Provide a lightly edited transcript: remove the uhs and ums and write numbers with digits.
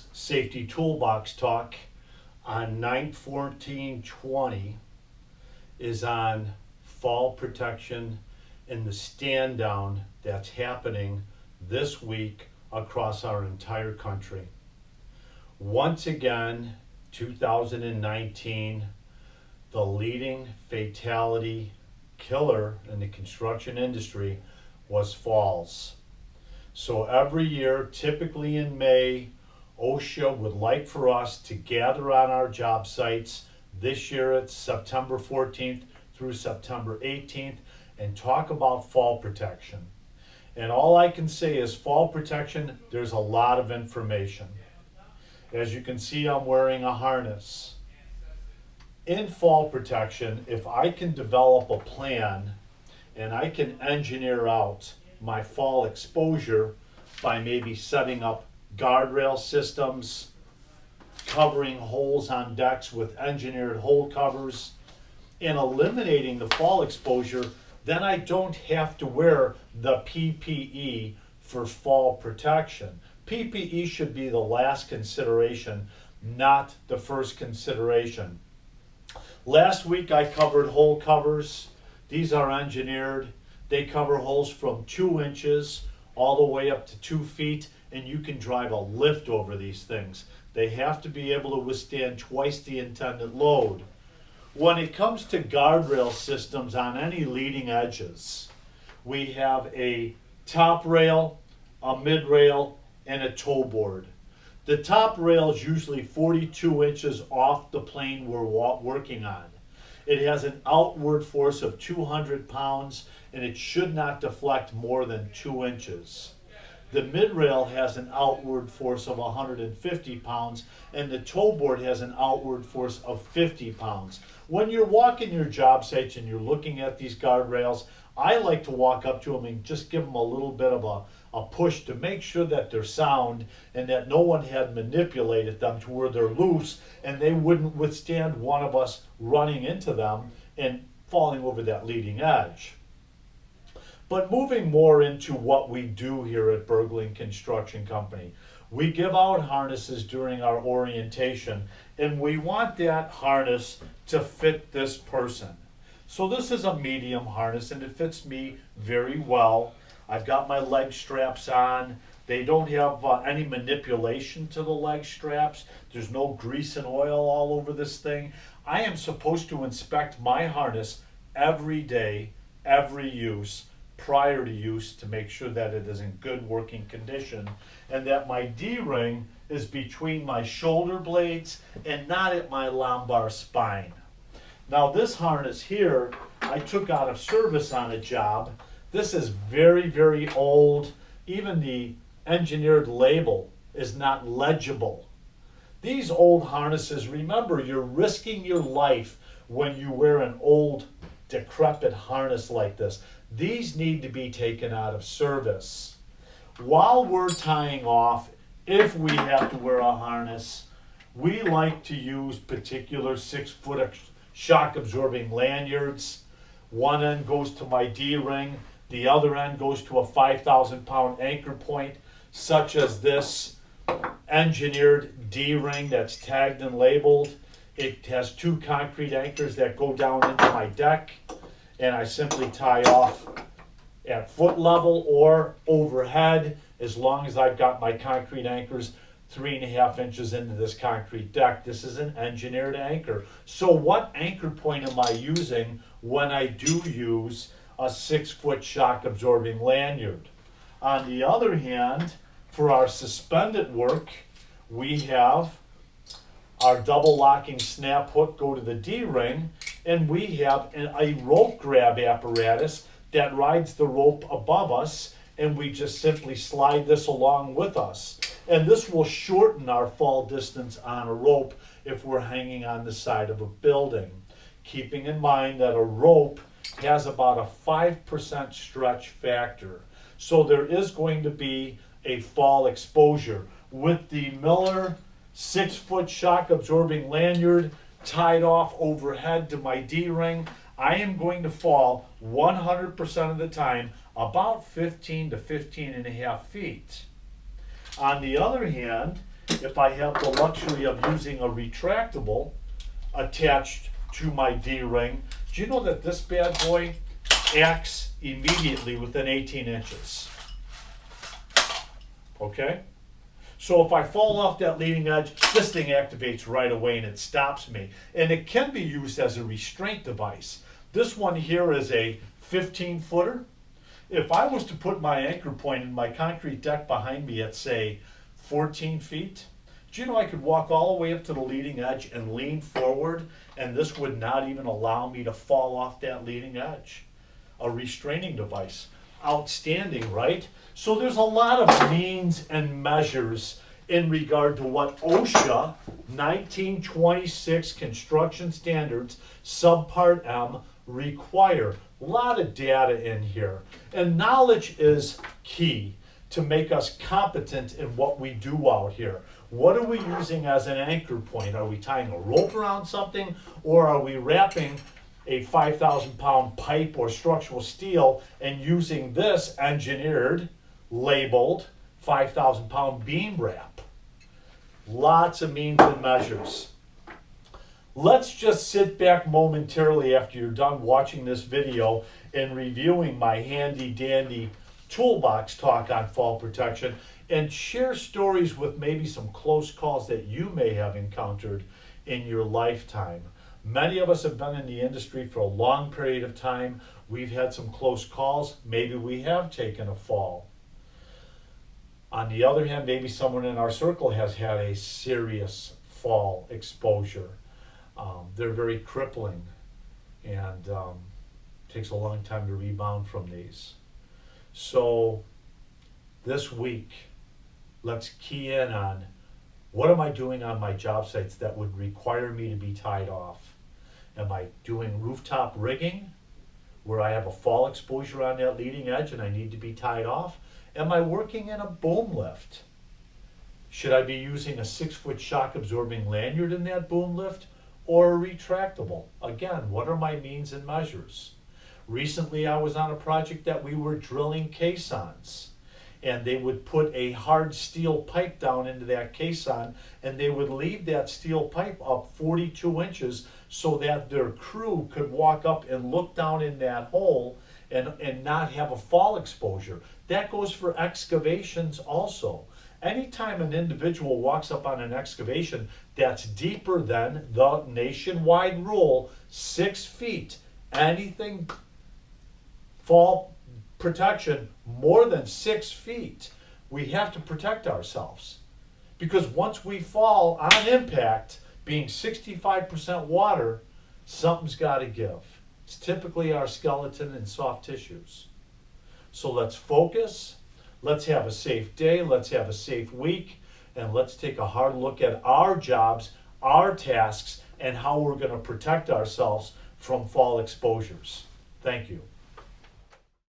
Today's Safety Toolbox Talk on 9/14/20 is on fall protection and the stand down that's happening this week across our entire country. Once again, 2019, the leading fatality killer in the construction industry was falls. So every year, typically in May, OSHA would like for us to gather on our job sites. This year it's September 14th through September 18th and talk about fall protection. And all I can say is fall protection, there's a lot of information. As you can see, I'm wearing a harness. In fall protection, if I can develop a plan and I can engineer out my fall exposure by maybe setting up guardrail systems, covering holes on decks with engineered hole covers, and eliminating the fall exposure, then I don't have to wear the PPE for fall protection. PPE should be the last consideration, not the first consideration. Last week I covered hole covers. These are engineered. They cover holes from 2 inches all the way up to 2 feet, and you can drive a lift over these things. They have to be able to withstand twice the intended load. When it comes to guardrail systems on any leading edges, we have a top rail, a mid rail, and a toe board. The top rail is usually 42 inches off the plane we're working on. It has an outward force of 200 pounds and it should not deflect more than 2 inches. The mid-rail has an outward force of 150 pounds and the toe board has an outward force of 50 pounds. When you're walking your job sites and you're looking at these guardrails, I like to walk up to them and just give them a little bit of a push to make sure that they're sound and that no one had manipulated them to where they're loose and they wouldn't withstand one of us running into them and falling over that leading edge. But moving more into what we do here at Bergling Construction Company, we give out harnesses during our orientation and we want that harness to fit this person. So this is a medium harness and it fits me very well. I've got my leg straps on. They don't have any manipulation to the leg straps. There's no grease and oil all over this thing. I am supposed to inspect my harness every day, every use, prior to use to make sure that it is in good working condition and that my D-ring is between my shoulder blades and not at my lumbar spine. Now this harness here, I took out of service on a job. This is very, very old. Even the engineered label is not legible. These old harnesses, remember, you're risking your life when you wear an old, decrepit harness like this. These need to be taken out of service. While we're tying off, if we have to wear a harness, we like to use particular 6-foot shock absorbing lanyards. One end goes to my D-ring. The other end goes to a 5,000-pound anchor point, such as this engineered D-ring that's tagged and labeled. It has 2 concrete anchors that go down into my deck, and I simply tie off at foot level or overhead as long as I've got my concrete anchors 3.5 inches into this concrete deck. This is an engineered anchor. So what anchor point am I using when I do use a 6-foot shock absorbing lanyard? On the other hand, for our suspended work, we have our double locking snap hook go to the D-ring, and we have a rope grab apparatus that rides the rope above us, and we just simply slide this along with us. And this will shorten our fall distance on a rope if we're hanging on the side of a building. Keeping in mind that a rope has about a 5% stretch factor. So there is going to be a fall exposure. With the Miller 6-foot shock absorbing lanyard tied off overhead to my D-ring, I am going to fall 100% of the time about 15 to 15 and a half feet. On the other hand, if I have the luxury of using a retractable attached to my D-ring, do you know that this bad boy acts immediately within 18 inches? Okay? So if I fall off that leading edge, this thing activates right away and it stops me. And it can be used as a restraint device. This one here is a 15-footer. If I was to put my anchor point in my concrete deck behind me at, say, 14 feet, do you know I could walk all the way up to the leading edge and lean forward, and this would not even allow me to fall off that leading edge? A restraining device. Outstanding, right? So there's a lot of means and measures in regard to what OSHA 1926 construction standards subpart M require. A lot of data in here. And knowledge is key to make us competent in what we do out here. What are we using as an anchor point? Are we tying a rope around something, or are we wrapping a 5,000-pound pipe or structural steel and using this engineered, labeled 5,000-pound beam wrap? Lots of means and measures. Let's just sit back momentarily after you're done watching this video and reviewing my handy dandy Toolbox Talk on fall protection, and share stories with maybe some close calls that you may have encountered in your lifetime. Many of us have been in the industry for a long period of time. We've had some close calls. Maybe we have taken a fall. On the other hand, maybe someone in our circle has had a serious fall exposure. They're very crippling, and takes a long time to rebound from these. So this week, let's key in on what am I doing on my job sites that would require me to be tied off? Am I doing rooftop rigging where I have a fall exposure on that leading edge and I need to be tied off? Am I working in a boom lift? Should I be using a 6-foot shock absorbing lanyard in that boom lift, or a retractable? Again, what are my means and measures? Recently, I was on a project that we were drilling caissons, and they would put a hard steel pipe down into that caisson, and they would leave that steel pipe up 42 inches so that their crew could walk up and look down in that hole and not have a fall exposure. That goes for excavations also. Anytime an individual walks up on an excavation that's deeper than the nationwide rule, 6 feet, anything fall protection more than 6 feet, we have to protect ourselves. Because once we fall on impact, being 65% water, something's got to give. It's typically our skeleton and soft tissues. So let's focus. Let's have a safe day. Let's have a safe week. And let's take a hard look at our jobs, our tasks, and how we're going to protect ourselves from fall exposures. Thank you.